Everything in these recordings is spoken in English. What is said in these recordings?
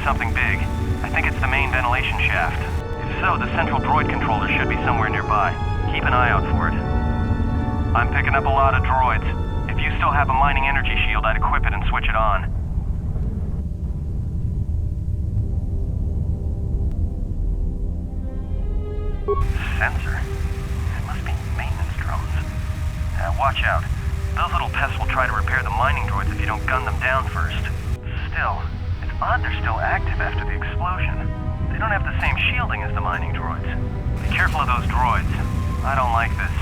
Something big. I think it's the main ventilation shaft. If so, the central droid controller should be somewhere nearby. Keep an eye out for it. I'm picking up a lot of droids. If you still have a mining energy shield, I'd equip it and switch it on. Sensor? It must be maintenance drones. Watch out. Those little pests will try to repair the mining droids if you don't gun them down first. Still, it's odd they're still active after the explosion. They don't have the same shielding as the mining droids. Be careful of those droids. I don't like this.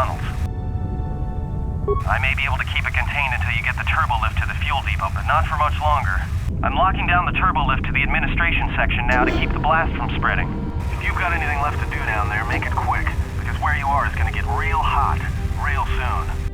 tunnels. I may be able to keep it contained until you get the turbo lift to the fuel depot, but not for much longer. I'm locking down the turbo lift to the administration section now to keep the blast from spreading. If you've got anything left to do down there, make it quick, because where you are is going to get real hot real soon.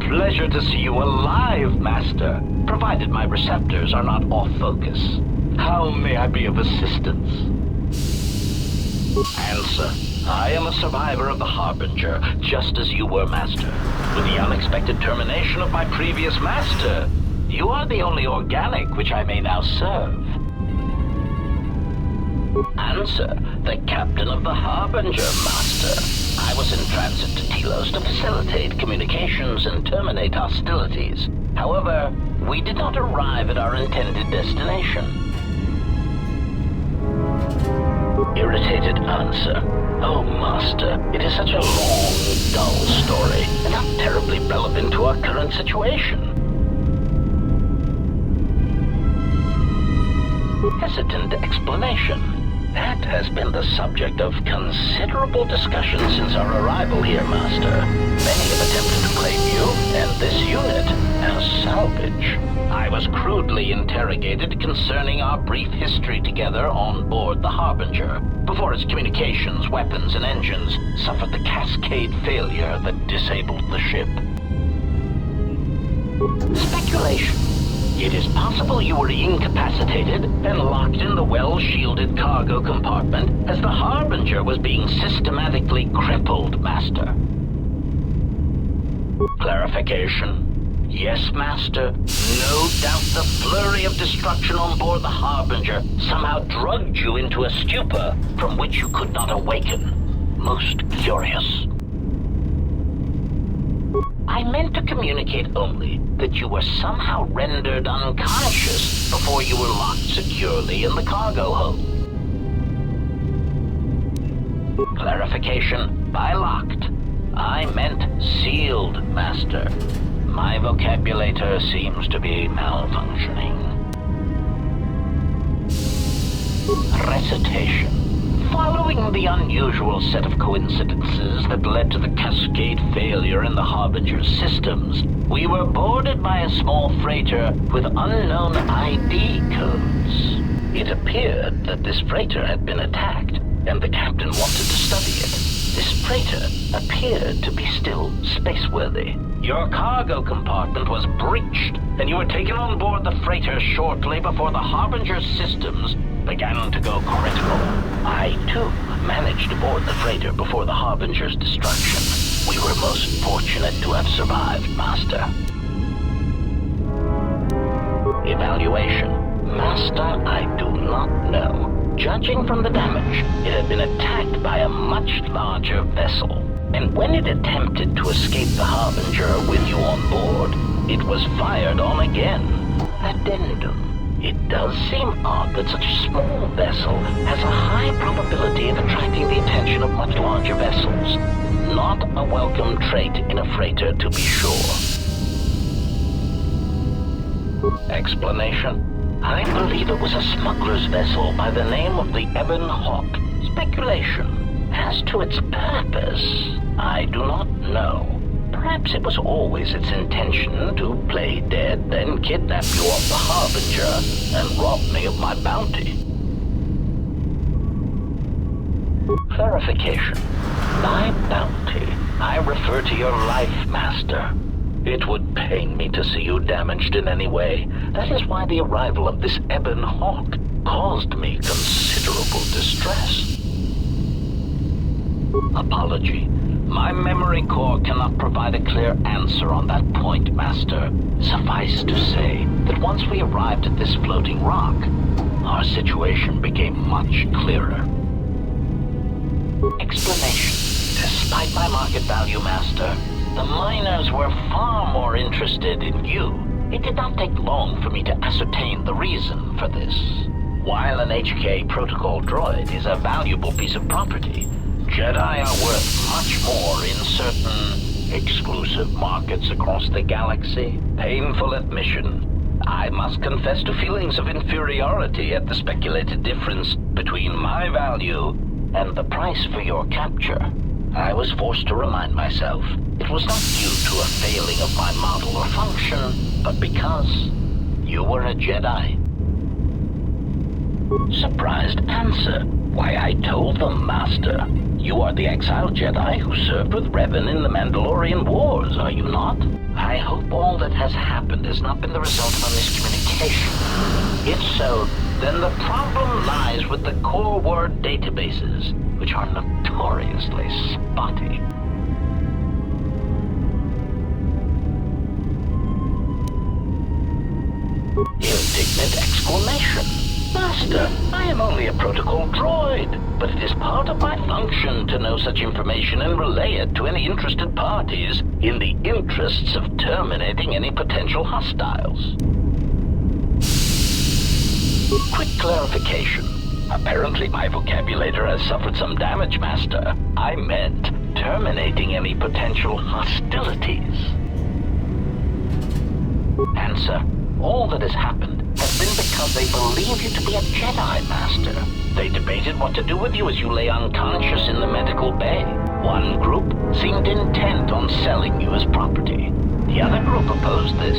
Pleasure to see you alive, Master, provided my receptors are not off focus. How may I be of assistance? Answer. I am a survivor of the Harbinger, just as you were, Master. With the unexpected termination of my previous Master, you are the only organic which I may now serve. Answer. The captain of the Harbinger, Master. I was in transit to Telos to facilitate communications and terminate hostilities. However, we did not arrive at our intended destination. Irritated answer. Oh, Master, it is such a long, dull story, and not terribly relevant to our current situation. Hesitant explanation. That has been the subject of considerable discussion since our arrival here, Master. Many have attempted to claim you and this unit as salvage. I was crudely interrogated concerning our brief history together on board the Harbinger, before its communications, weapons, and engines suffered the cascade failure that disabled the ship. Speculation. It is possible you were incapacitated and locked in the well-shielded cargo compartment as the Harbinger was being systematically crippled, Master. Clarification. Yes, Master. No doubt the flurry of destruction on board the Harbinger somehow drugged you into a stupor from which you could not awaken. Most curious. I meant to communicate only that you were somehow rendered unconscious before you were locked securely in the cargo hold. Clarification, by locked, I meant sealed, Master. My vocabulator seems to be malfunctioning. Recitation. Following the unusual set of coincidences that led to the cascade failure in the Harbinger's systems, we were boarded by a small freighter with unknown ID codes. It appeared that this freighter had been attacked, and the captain wanted to study it. This freighter appeared to be still spaceworthy. Your cargo compartment was breached, and you were taken on board the freighter shortly before the Harbinger's systems began to go critical. I, too, managed to board the freighter before the Harbinger's destruction. We were most fortunate to have survived, Master. Evaluation. Master, I do not know. Judging from the damage, it had been attacked by a much larger vessel. And when it attempted to escape the Harbinger with you on board, it was fired on again. Addendum. It does seem odd that such a small vessel has a high probability of attracting the attention of much larger vessels. Not a welcome trait in a freighter, to be sure. Explanation? I believe it was a smuggler's vessel by the name of the Ebon Hawk. Speculation. As to its purpose, I do not know. Perhaps it was always its intention to play dead, then kidnap you off the Harbinger and rob me of my bounty. Clarification. By bounty, I refer to your life, Master. It would pain me to see you damaged in any way. That is why the arrival of this Ebon Hawk caused me considerable distress. Apology. My memory core cannot provide a clear answer on that point, Master. Suffice to say that once we arrived at this floating rock, our situation became much clearer. Explanation. Despite my market value, Master, the miners were far more interested in you. It did not take long for me to ascertain the reason for this. While an HK protocol droid is a valuable piece of property, Jedi are worth much more in certain exclusive markets across the galaxy. Painful admission. I must confess to feelings of inferiority at the speculated difference between my value and the price for your capture. I was forced to remind myself it was not due to a failing of my model or function, but because you were a Jedi. Surprised answer. Why, I told them, Master. You are the Exile Jedi who served with Revan in the Mandalorian Wars, are you not? I hope all that has happened has not been the result of a miscommunication. If so, then the problem lies with the core word databases, which are notoriously spotty. Indignant exclamation. Master, I am only a protocol droid, but it is part of my function to know such information and relay it to any interested parties in the interests of terminating any potential hostiles. Quick clarification. Apparently my vocabulator has suffered some damage, Master. I meant terminating any potential hostilities. Answer. All that has happened has been because they believe you to be a Jedi, Master. They debated what to do with you as you lay unconscious in the medical bay. One group seemed intent on selling you as property. The other group opposed this.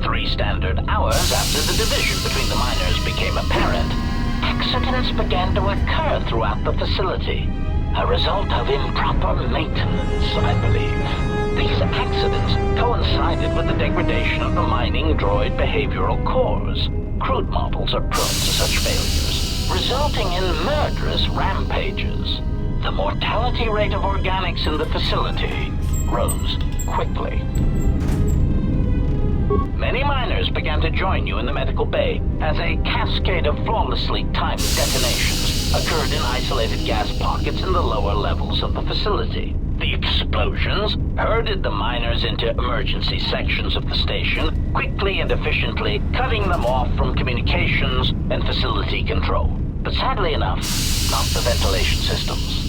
3 standard hours after the division between the miners became apparent, accidents began to occur throughout the facility. A result of improper maintenance, I believe. These accidents coincided with the degradation of the mining droid behavioral cores. Crude models are prone to such failures, resulting in murderous rampages. The mortality rate of organics in the facility rose quickly. Many miners began to join you in the medical bay as a cascade of flawlessly timed detonations occurred in isolated gas pockets in the lower levels of the facility. The explosions herded the miners into emergency sections of the station, quickly and efficiently cutting them off from communications and facility control. But sadly enough, not the ventilation systems.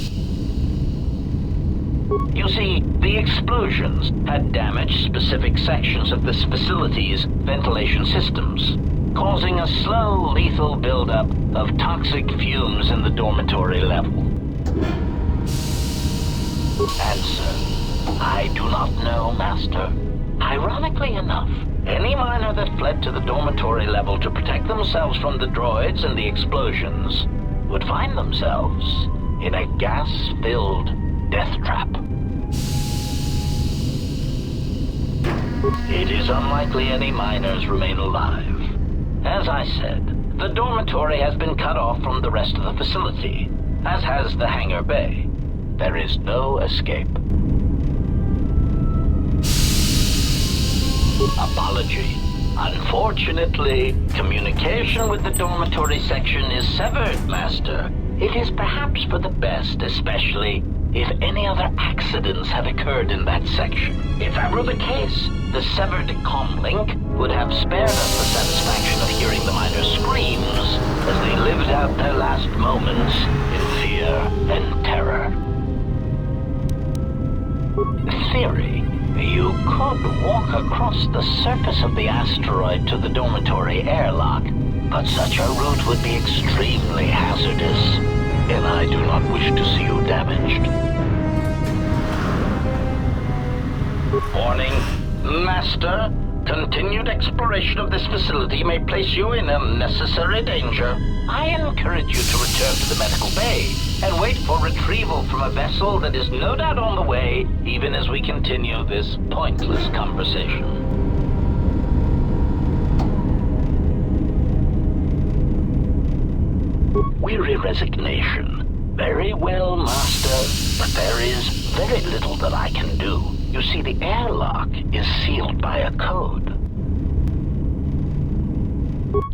You see, the explosions had damaged specific sections of this facility's ventilation systems, causing a slow, lethal buildup of toxic fumes in the dormitory level. Answer. I do not know, Master. Ironically enough, Any miner that fled to the dormitory level to protect themselves from the droids and the explosions would find themselves in a gas-filled death trap. It is unlikely any miners remain alive. As I said, the dormitory has been cut off from the rest of the facility, as has the hangar bay. There is no escape. Apology. Unfortunately, communication with the dormitory section is severed, Master. It is perhaps for the best, especially if any other accidents have occurred in that section. If that were the case, the severed comlink would have spared us the satisfaction of hearing the miners' screams as they lived out their last moments in fear and terror. Theory. You could walk across the surface of the asteroid to the dormitory airlock, but such a route would be extremely hazardous, and I do not wish to see you damaged. Warning, Master. Continued exploration of this facility may place you in unnecessary danger. I encourage you to return to the medical bay and wait for retrieval from a vessel that is no doubt on the way, even as we continue this pointless conversation. Weary resignation. Very well, Master, but there is very little that I can do. You see, the airlock is sealed by a code.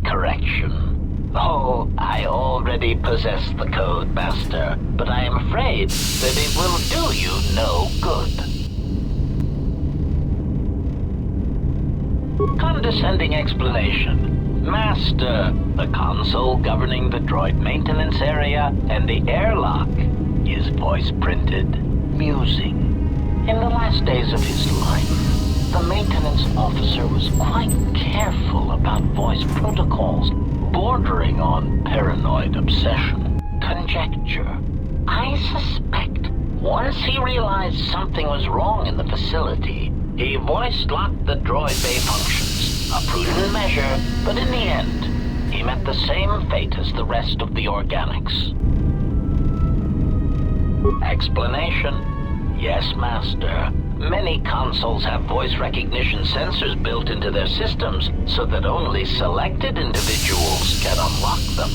Correction. Oh, I already possess the code, Master, but I am afraid that it will do you no good. Condescending explanation. Master, the console governing the droid maintenance area and the airlock is voice-printed, musing. In the last days of his life, the maintenance officer was quite careful about voice protocols, bordering on paranoid obsession. Conjecture. I suspect once he realized something was wrong in the facility, he voice-locked the droid bay functions. A prudent measure, but in the end, he met the same fate as the rest of the organics. Explanation. Yes, Master. Many consoles have voice recognition sensors built into their systems so that only selected individuals can unlock them.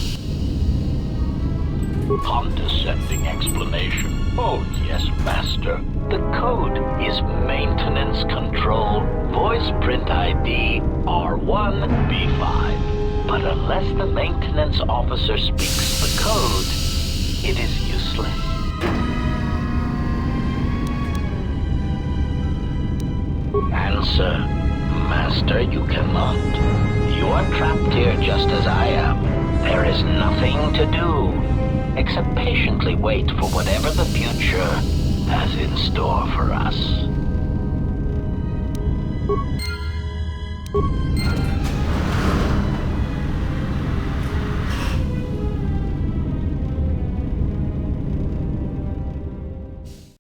Condescending explanation. Oh, yes, Master. The code is Maintenance Control Voice Print ID R1B5. But unless the maintenance officer speaks the code, it is useless. Answer. Master, you cannot. You are trapped here just as I am. There is nothing to do, except patiently wait for whatever the future has in store for us.